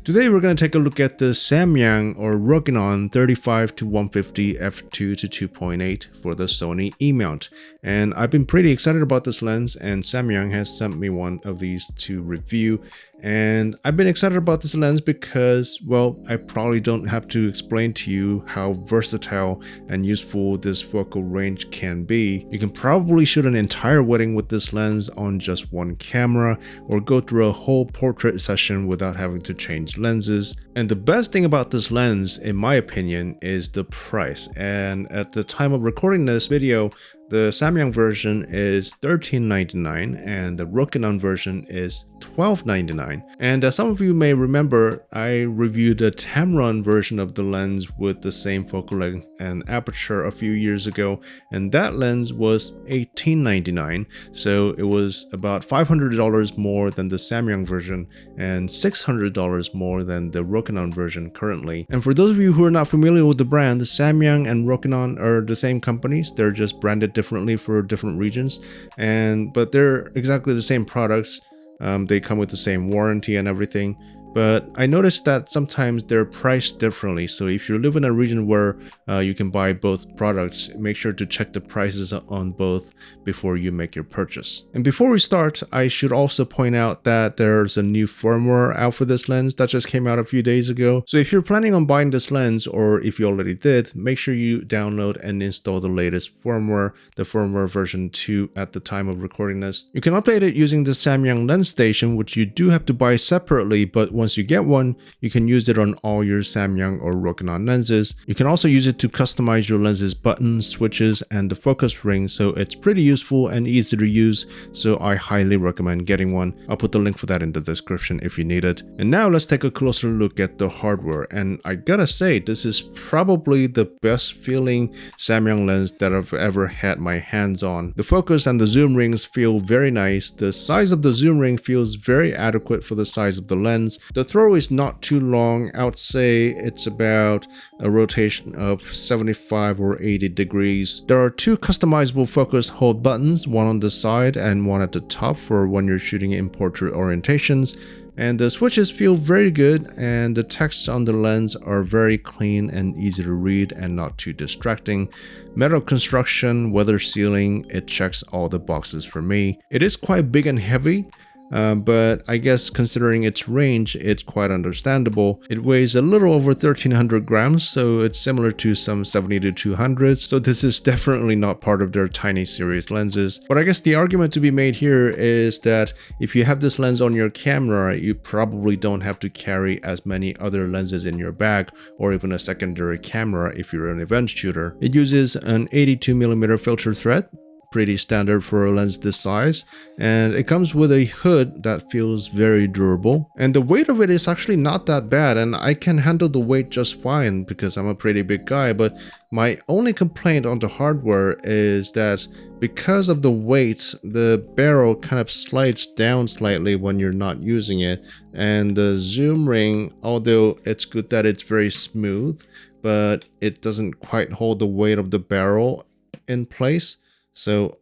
Today we're going to take a look at the Samyang or Rokinon 35-150 f2-2.8 for the Sony E mount. And I've been pretty excited about this lens, and Samyang has sent me one of these to review. And I've been excited about this lens because, well, I probably don't have to explain to you how versatile and useful this focal range can be. You can probably shoot an entire wedding with this lens on just one camera, or go through a whole portrait session without having to change lenses. And the best thing about this lens, in my opinion, is the price. And at the time of recording this video, the Samyang version is $13.99 and the Rokinon version is $12.99. And as some of you may remember, I reviewed a Tamron version of the lens with the same focal length and aperture a few years ago, and that lens was $18.99. So it was about $500 more than the Samyang version and $600 more than the Rokinon version currently. And for those of you who are not familiar with the brand, the Samyang and Rokinon are the same companies. They're just branded differently for different regions, but they're exactly the same products. They come with the same warranty and everything, but I noticed that sometimes they're priced differently. So if you live in a region where you can buy both products, make sure to check the prices on both before you make your purchase. And before we start, I should also point out that there's a new firmware out for this lens that just came out a few days ago. So if you're planning on buying this lens, or if you already did, make sure you download and install the latest firmware, the firmware version 2 at the time of recording this. You can update it using the Samyang lens station, which you do have to buy separately, but once you get one, you can use it on all your Samyang or Rokinon lenses. You can also use it to customize your lenses buttons, switches, and the focus ring, so it's pretty useful and easy to use, so I highly recommend getting one. I'll put the link for that in the description if you need it. And now let's take a closer look at the hardware, and I gotta say, this is probably the best feeling Samyang lens that I've ever had my hands on. The focus and the zoom rings feel very nice. The size of the zoom ring feels very adequate for the size of the lens. The throw is not too long. I would say it's about a rotation of 75 or 80 degrees. There are two customizable focus hold buttons, one on the side and one at the top for when you're shooting in portrait orientations. And the switches feel very good, and the text on the lens are very clean and easy to read and not too distracting. Metal construction, weather sealing, it checks all the boxes for me. It is quite big and heavy, but I guess considering its range, it's quite understandable. It weighs a little over 1300 grams, so it's similar to some 70-200s, so this is definitely not part of their tiny series lenses. But I guess the argument to be made here is that if you have this lens on your camera, you probably don't have to carry as many other lenses in your bag, or even a secondary camera if you're an event shooter. It uses an 82mm filter thread, pretty standard for a lens this size, and it comes with a hood that feels very durable, and the weight of it is actually not that bad, and I can handle the weight just fine because I'm a pretty big guy. But my only complaint on the hardware is that because of the weight, the barrel kind of slides down slightly when you're not using it, and the zoom ring, although it's good that it's very smooth, but it doesn't quite hold the weight of the barrel in place. So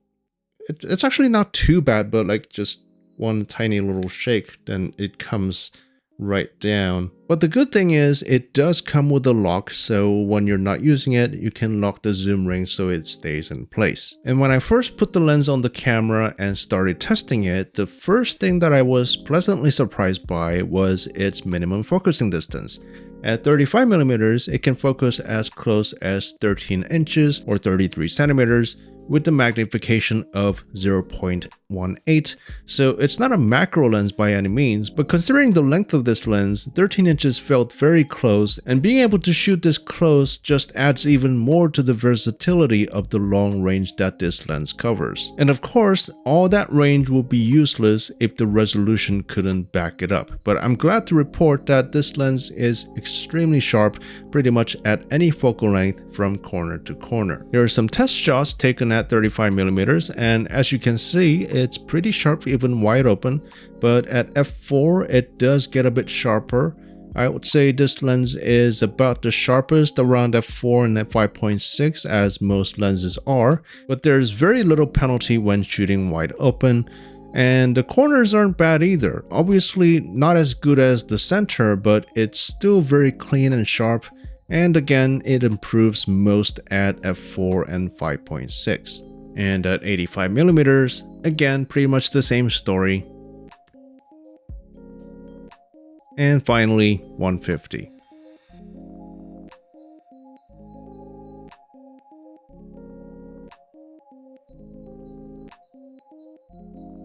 it's actually not too bad, but like just one tiny little shake, then it comes right down. But the good thing is it does come with a lock, so when you're not using it, you can lock the zoom ring so it stays in place. And when I first put the lens on the camera and started testing it, the first thing that I was pleasantly surprised by was its minimum focusing distance. At 35mm, it can focus as close as 13 inches or 33 centimeters, with the magnification of 0.18. So it's not a macro lens by any means, but considering the length of this lens, 13 inches felt very close, and being able to shoot this close just adds even more to the versatility of the long range that this lens covers. And of course, all that range would be useless if the resolution couldn't back it up. But I'm glad to report that this lens is extremely sharp pretty much at any focal length from corner to corner. Here are some test shots taken at 35mm, and as you can see, it's pretty sharp even wide open, but at f4 it does get a bit sharper. I would say this lens is about the sharpest around f4 and f5.6 as most lenses are, but there's very little penalty when shooting wide open. And the corners aren't bad either. Obviously not as good as the center, but it's still very clean and sharp. And again, it improves most at f4 and 5.6. And at 85mm, again, pretty much the same story. And finally, 150.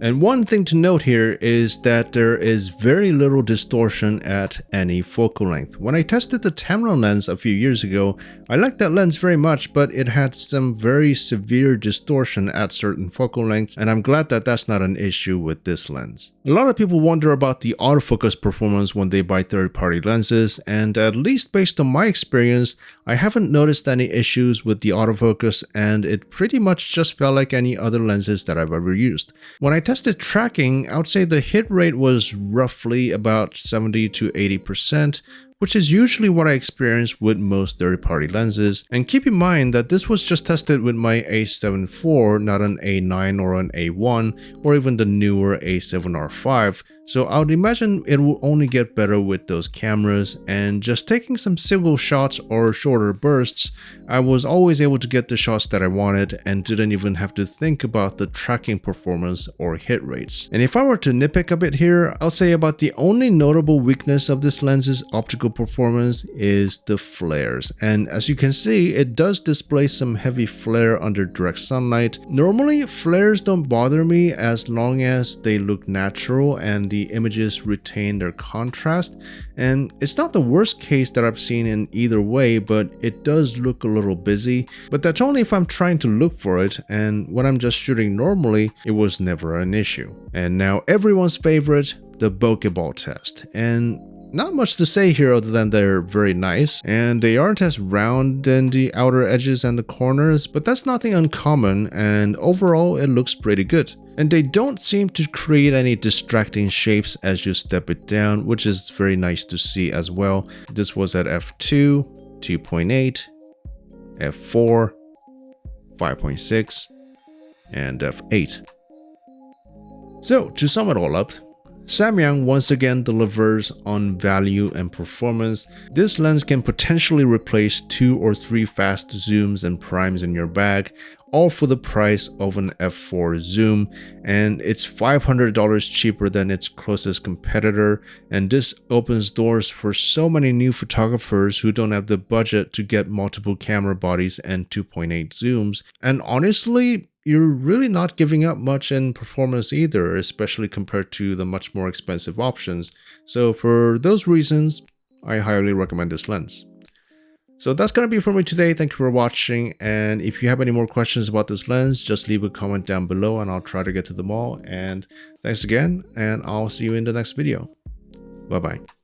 And one thing to note here is that there is very little distortion at any focal length. When I tested the Tamron lens a few years ago, I liked that lens very much, but it had some very severe distortion at certain focal lengths, and I'm glad that that's not an issue with this lens. A lot of people wonder about the autofocus performance when they buy third-party lenses, and at least based on my experience, I haven't noticed any issues with the autofocus, and it pretty much just felt like any other lenses that I've ever used. When I tested tracking, I would say the hit rate was roughly about 70 to 80%, which is usually what I experience with most third-party lenses. And keep in mind that this was just tested with my A7 IV, not an A9 or an A1, or even the newer A7R5. So I would imagine it will only get better with those cameras, and just taking some single shots or shorter bursts, I was always able to get the shots that I wanted and didn't even have to think about the tracking performance or hit rates. And if I were to nitpick a bit here, I'll say about the only notable weakness of this lens's optical performance is the flares. And as you can see, it does display some heavy flare under direct sunlight. Normally, flares don't bother me as long as they look natural and the images retain their contrast, and it's not the worst case that I've seen in either way, but it does look a little busy. But that's only if I'm trying to look for it, and when I'm just shooting normally, it was never an issue. And now everyone's favorite, the bokeh ball test. And not much to say here other than they're very nice, and they aren't as round in the outer edges and the corners, but that's nothing uncommon, and overall it looks pretty good. And they don't seem to create any distracting shapes as you step it down, which is very nice to see as well. This was at f2, 2.8, f4, 5.6, and f8. So to sum it all up, Samyang once again delivers on value and performance. This lens can potentially replace 2 or 3 fast zooms and primes in your bag, all for the price of an f4 zoom, and it's $500 cheaper than its closest competitor, and this opens doors for so many new photographers who don't have the budget to get multiple camera bodies and 2.8 zooms. And honestly, you're really not giving up much in performance either, especially compared to the much more expensive options. So for those reasons, I highly recommend this lens. So that's going to be it for me today. Thank you for watching. And if you have any more questions about this lens, just leave a comment down below and I'll try to get to them all. And thanks again, and I'll see you in the next video. Bye-bye.